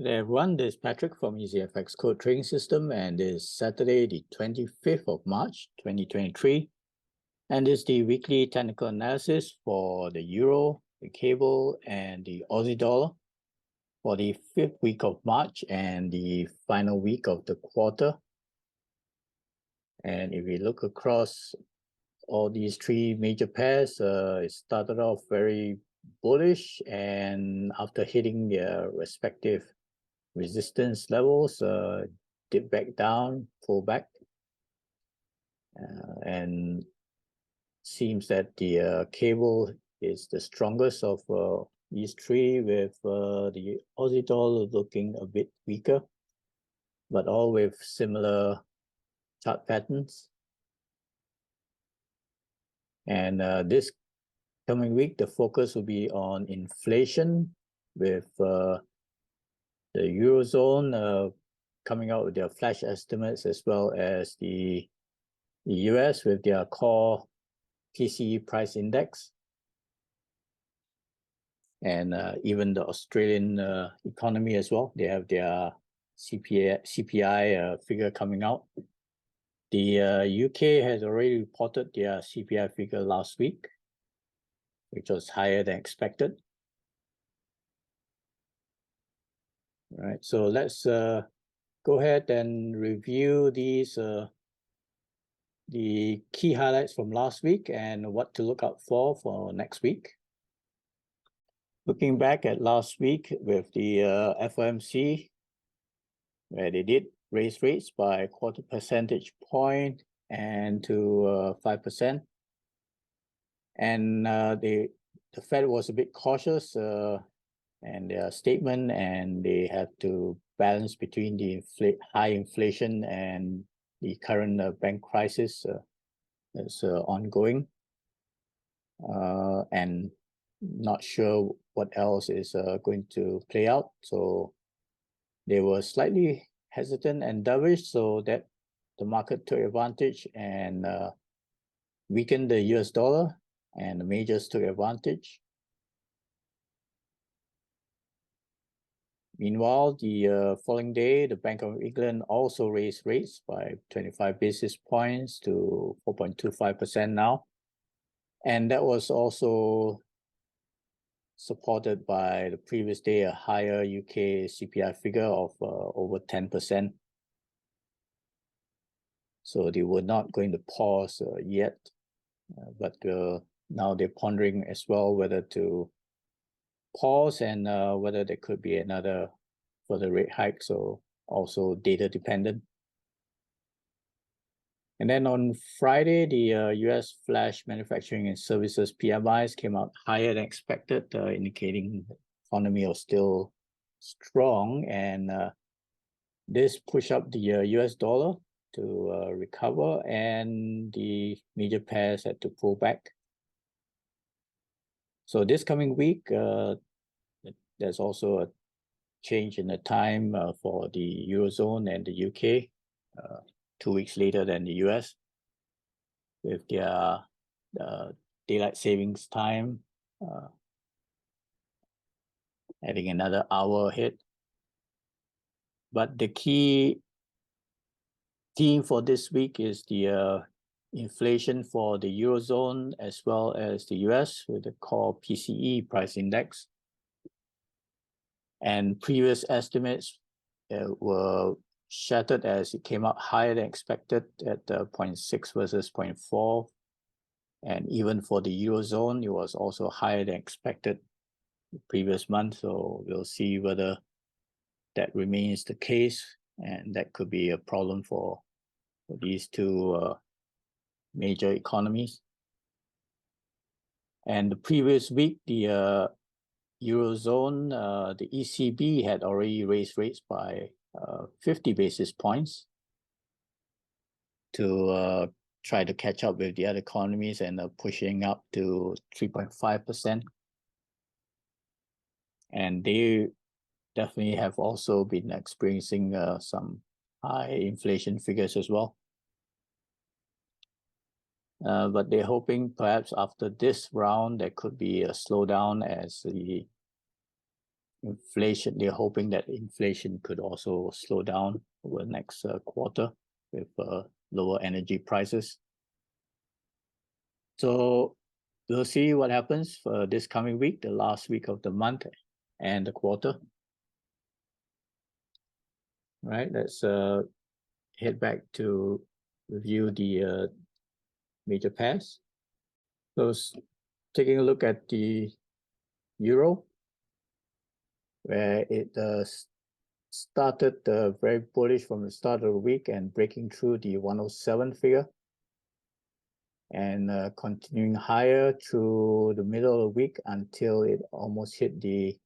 Hey everyone, this is Patrick from EasyFX Code Trading System, and this is Saturday, the 25th of March, 2023. And this is the weekly technical analysis for the Euro, the cable, and the Aussie dollar for the 5th week of March and the final week of the quarter. And if we look across all these three major pairs, it started off very bullish, and after hitting their respective resistance levels, dip back down, pull back, and seems that the cable is the strongest of these three, with the Aussie dollar looking a bit weaker, but all with similar chart patterns. And this coming week, the focus will be on inflation, with the Eurozone coming out with their flash estimates, as well as the US with their core PCE price index. And even the Australian economy as well. They have their CPI figure coming out. The UK has already reported their CPI figure last week, which was higher than expected. All right, so let's go ahead and review these the key highlights from last week and what to look out for next week. Looking back at last week with the FOMC, where they did raise rates by 1/4 percentage point and to 5%. And the Fed was a bit cautious and their statement, and they have to balance between the high inflation and the current bank crisis that's ongoing, and not sure what else is going to play out. So they were slightly hesitant and dovish, so that the market took advantage and weakened the US dollar, and the majors took advantage. Meanwhile, the following day, the Bank of England also raised rates by 25 basis points to 4.25% now. And that was also supported by the previous day, a higher UK CPI figure of over 10%. So they were not going to pause yet, but now they're pondering as well whether to pause and whether there could be another further rate hike, so also data dependent. And then on Friday, the US flash manufacturing and services PMIs came out higher than expected, indicating the economy was still strong, and this pushed up the US dollar to recover, and the major pairs had to pull back. So this coming week, there's also a change in the time for the Eurozone and the UK, 2 weeks later than the US, with their daylight savings time adding another hour ahead. But the key theme for this week is the inflation for the Eurozone as well as the US, with the core PCE price index. And previous estimates were shattered as it came out higher than expected at 0.6 versus 0.4. And even for the Eurozone, it was also higher than expected the previous month. So we'll see whether that remains the case, and that could be a problem for these two major economies. And the previous week, the Eurozone, the ECB had already raised rates by 50 basis points to try to catch up with the other economies, and pushing up to 3.5%. And they definitely have also been experiencing some high inflation figures as well. But they're hoping perhaps after this round, there could be a slowdown as the inflation. They're hoping that inflation could also slow down over the next quarter with lower energy prices. So we'll see what happens for this coming week, the last week of the month and the quarter. Right, let's head back to review the major pairs. So taking a look at the euro, where it started very bullish from the start of the week and breaking through the 107 figure and continuing higher through the middle of the week until it almost hit the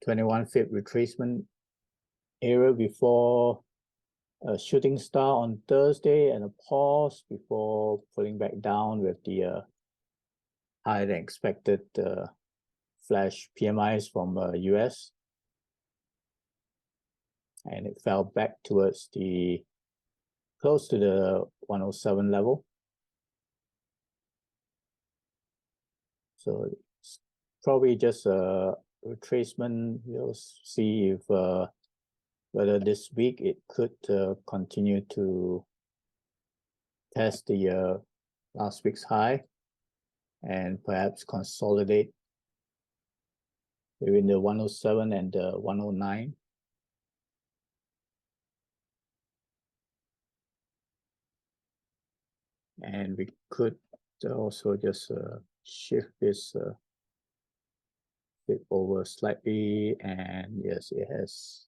21 pip retracement area before a shooting star on Thursday and a pause before pulling back down with the higher than expected flash PMIs from US. And it fell back towards the close to the 107 level. So it's probably just a retracement. We'll see if whether this week it could continue to test the last week's high and perhaps consolidate between the 107 and the 109. And we could also just shift this flip over slightly, and yes, it has.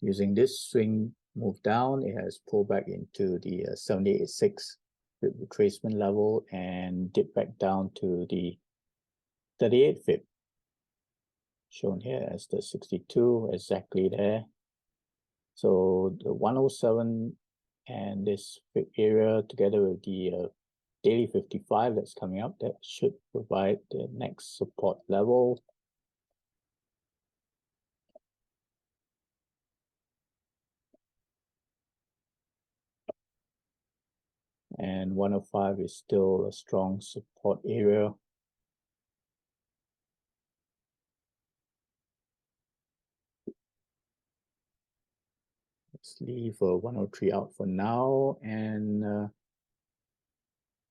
Using this swing move down, it has pulled back into the 78.6 retracement level and dipped back down to the 38 fib, shown here as the 62, exactly there. So the 107 and this fib area together with the daily 55 that's coming up, that should provide the next support level. And 105 is still a strong support area. Let's leave 103 out for now, and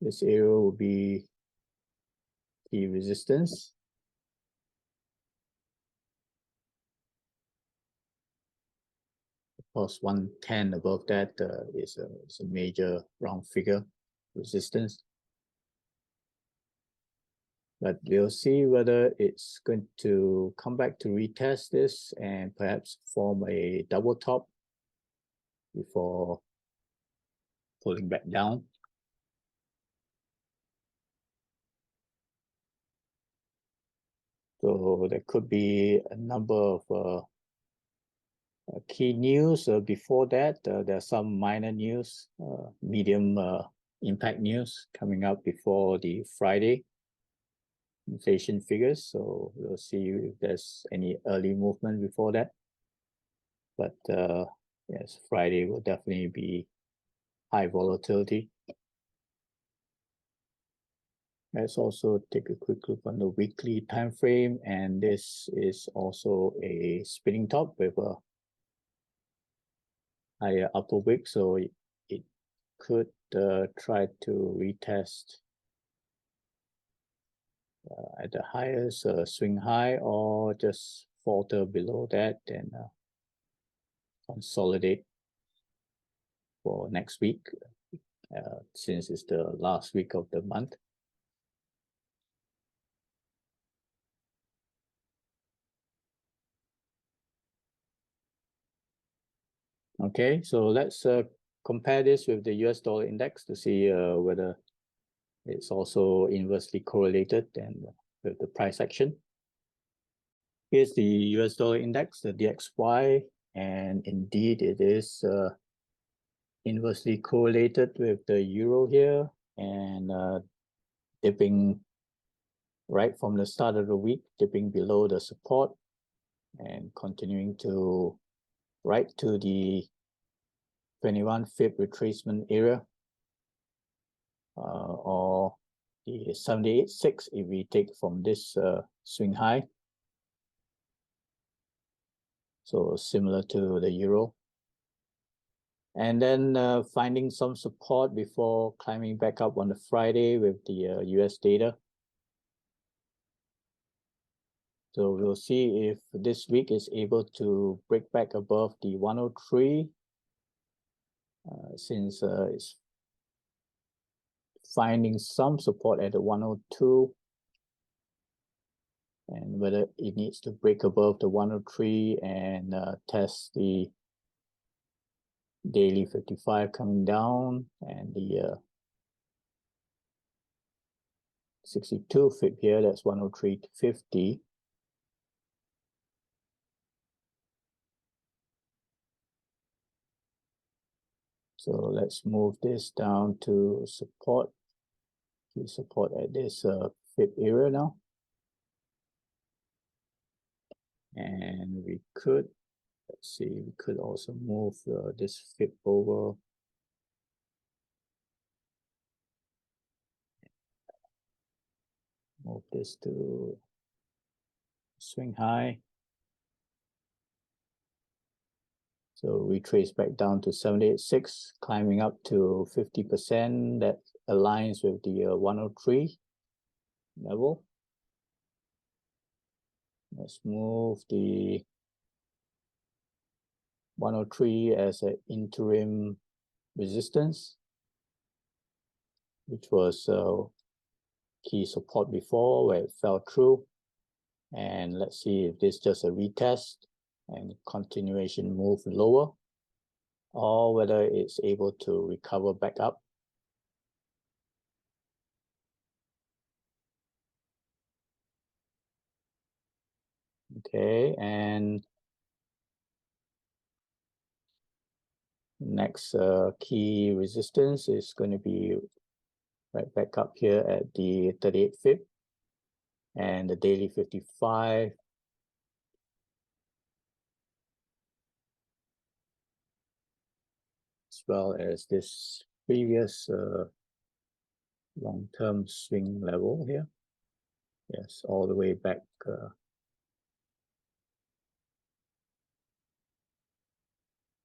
this area will be the resistance. Of course, 110 above that is a major round figure resistance. But we'll see whether it's going to come back to retest this and perhaps form a double top before pulling back down. So there could be a number of key news before that. There are some minor news, medium impact news coming up before the Friday inflation figures. So we'll see if there's any early movement before that. But yes, Friday will definitely be high volatility. Let's also take a quick look on the weekly time frame, and this is also a spinning top with a higher upper wick, so it could try to retest at the highest swing high, or just falter below that and consolidate for next week, since it's the last week of the month. Okay, so let's compare this with the US dollar index to see whether it's also inversely correlated and with the price action. Here's the US dollar index, the DXY, and indeed it is inversely correlated with the euro here, and dipping right from the start of the week, dipping below the support and continuing to right to the 21 fib retracement area, or the 78.6 if we take from this swing high. So similar to the euro. And then finding some support before climbing back up on the Friday with the US data. So we'll see if this week is able to break back above the 103 since it's finding some support at the 102, and whether it needs to break above the 103 and test the daily 55 coming down and the 62 fib here, that's 103.50. So let's move this down to support. Key support at this fib area now. And we could, let's see, we could also move this fib over. Move this to swing high. So we trace back down to 78.6, climbing up to 50%. That aligns with the 103 level. Let's move the 103 as an interim resistance, which was key support before where it fell through. And let's see if this is just a retest and continuation move lower, or whether it's able to recover back up. Okay, and next key resistance is going to be right back up here at the 38 fib and the daily 55. As well as this previous long-term swing level here. Yes, all the way back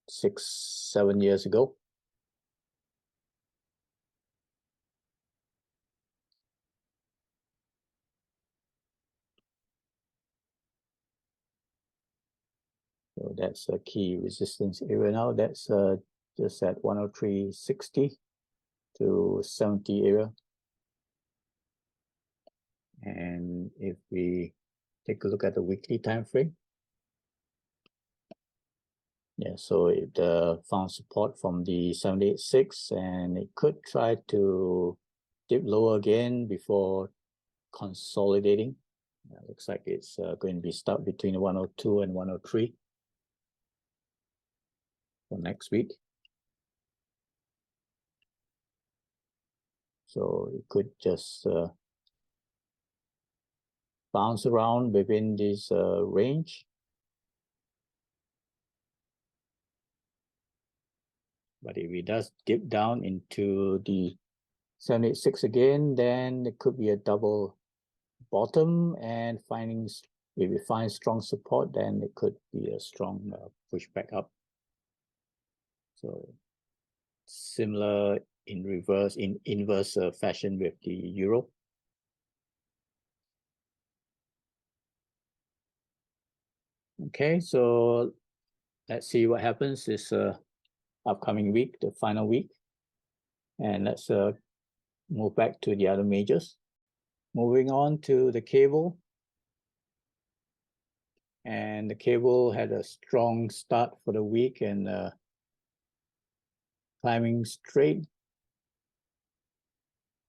6-7 years ago. So that's a key resistance area now. That's just at 103.60 to 70 area. And if we take a look at the weekly time frame, yeah, so it found support from the 78.6, and it could try to dip lower again before consolidating. Looks like it's going to be stuck between 102 and 103 for next week. So it could just bounce around within this range. But if it does dip down into the 78.6 again, then it could be a double bottom, and if we find strong support, then it could be a strong push back up. So similar in inverse fashion with the euro. Okay, so let's see what happens this upcoming week, the final week. And let's move back to the other majors. Moving on to the cable. And the cable had a strong start for the week and climbing straight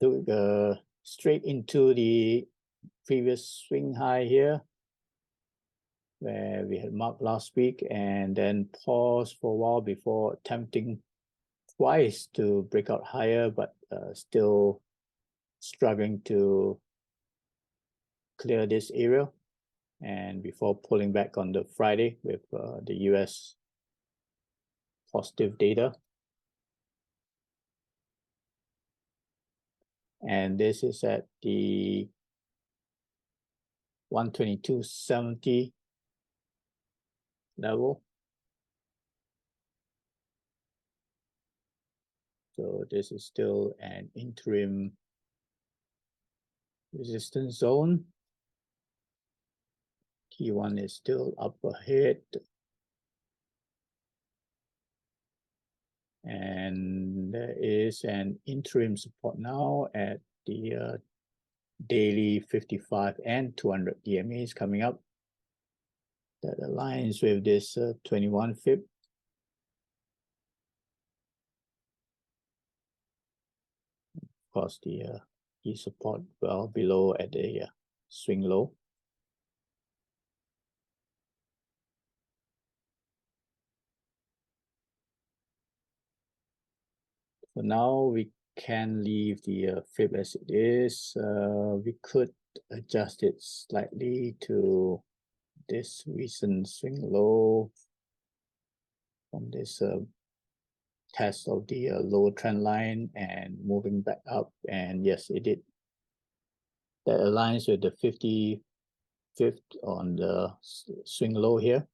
into the previous swing high here, where we had marked last week, and then paused for a while before attempting twice to break out higher, but still struggling to clear this area, and before pulling back on the Friday with the US positive data. and this is at the 122.70 level. So this is still an interim resistance zone. Key one is still up ahead. And there is an interim support now at the daily 55 and 200 EMAs coming up. That aligns with this 21 fib. Of course, the key support well below at the swing low. For now, we can leave the fib as it is. We could adjust it slightly to this recent swing low from this test of the lower trend line and moving back up. And yes, it did. That aligns with the 55th on the swing low here.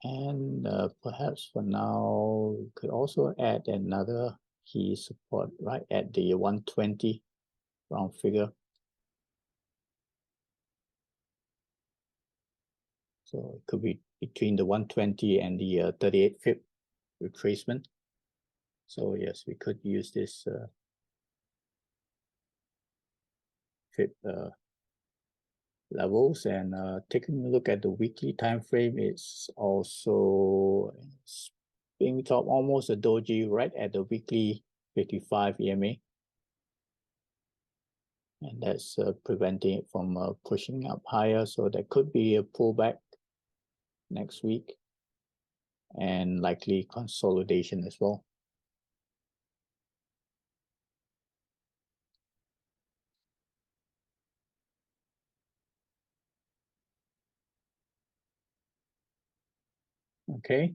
And perhaps for now, we could also add another key support right at the 120 round figure. So it could be between the 120 and the 38 fib retracement. So yes, we could use this fib levels. And taking a look at the weekly time frame, it's also being top almost a doji right at the weekly 55 EMA. And that's preventing it from pushing up higher. So there could be a pullback next week and likely consolidation as well. Okay.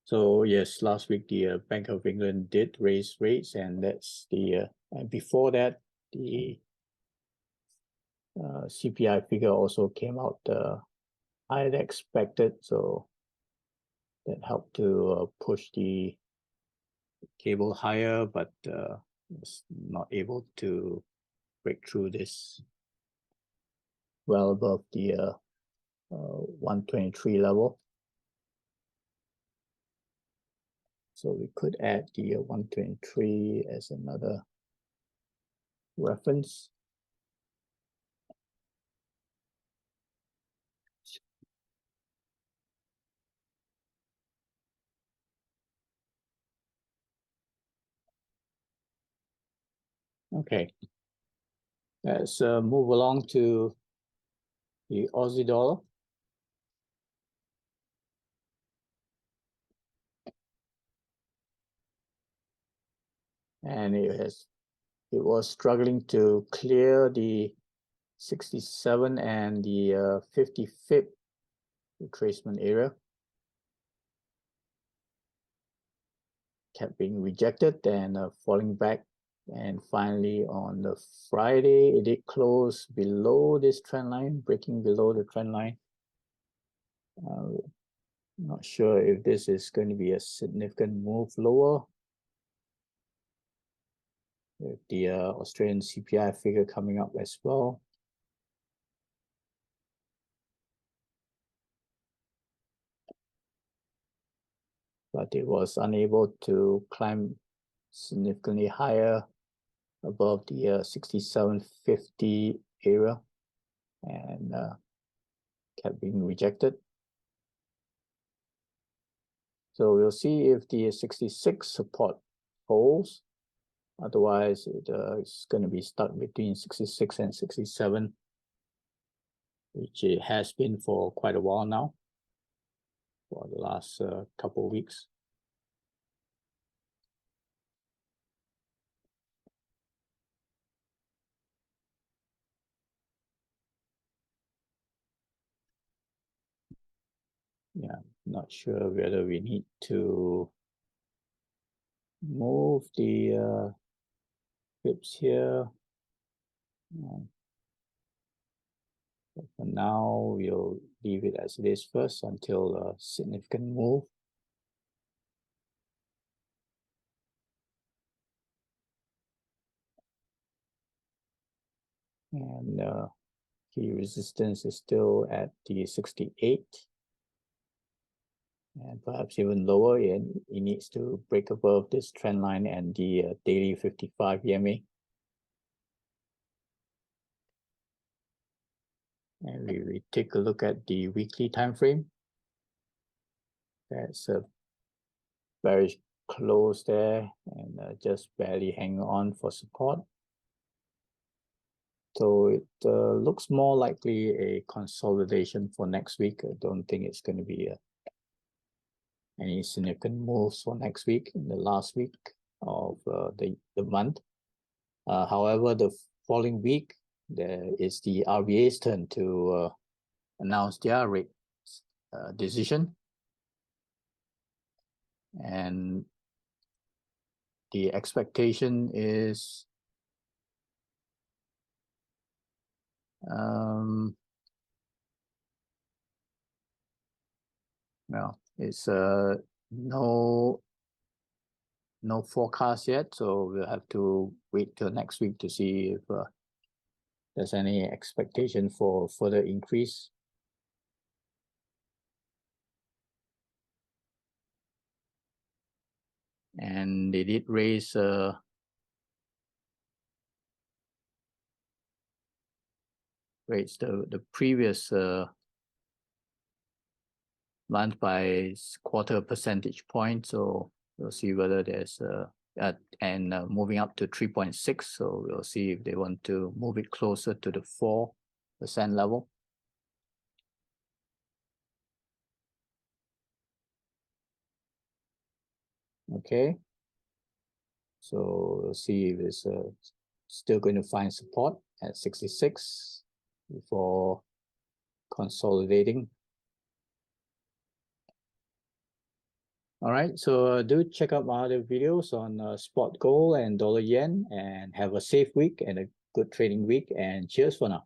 So yes, last week the Bank of England did raise rates, and that's the and before that the CPI figure also came out higher than expected, so that helped to push the cable higher, but was not able to break through this well above the 123 level. So we could add the 123 as another reference. Okay, let's move along to the Aussie dollar. And it was struggling to clear the 67 and the 50 fib retracement area. Kept being rejected and falling back. And finally on the Friday, it did close below this trend line, breaking below the trend line. Not sure if this is going to be a significant move lower, with the Australian CPI figure coming up as well. But it was unable to climb significantly higher above the 67.50 area, and kept being rejected. So we'll see if the 66 support holds. Otherwise, it's going to be stuck between 66 and 67, which it has been for quite a while now, for the last couple of weeks. Yeah, not sure whether we need to move the pips here. But for now, we'll leave it as it is first until a significant move. And key resistance is still at the 68. And perhaps even lower, it needs to break above this trend line and the daily 55 EMA. And we take a look at the weekly time frame. That's very close there and just barely hang on for support. So it looks more likely a consolidation for next week. I don't think it's going to be any significant moves for next week in the last week of the month. However, the following week, there is the RBA's turn to announce their rate decision. And the expectation is well, it's no forecast yet, so we'll have to wait till next week to see if there's any expectation for further increase. And they did raise the previous month by quarter percentage point, so we'll see whether there's and moving up to 3.6, so we'll see if they want to move it closer to the 4% level. Okay, so we'll see if it's still going to find support at 66 before consolidating. All right, so do check out my other videos on spot gold and dollar yen, and have a safe week and a good trading week, and cheers for now.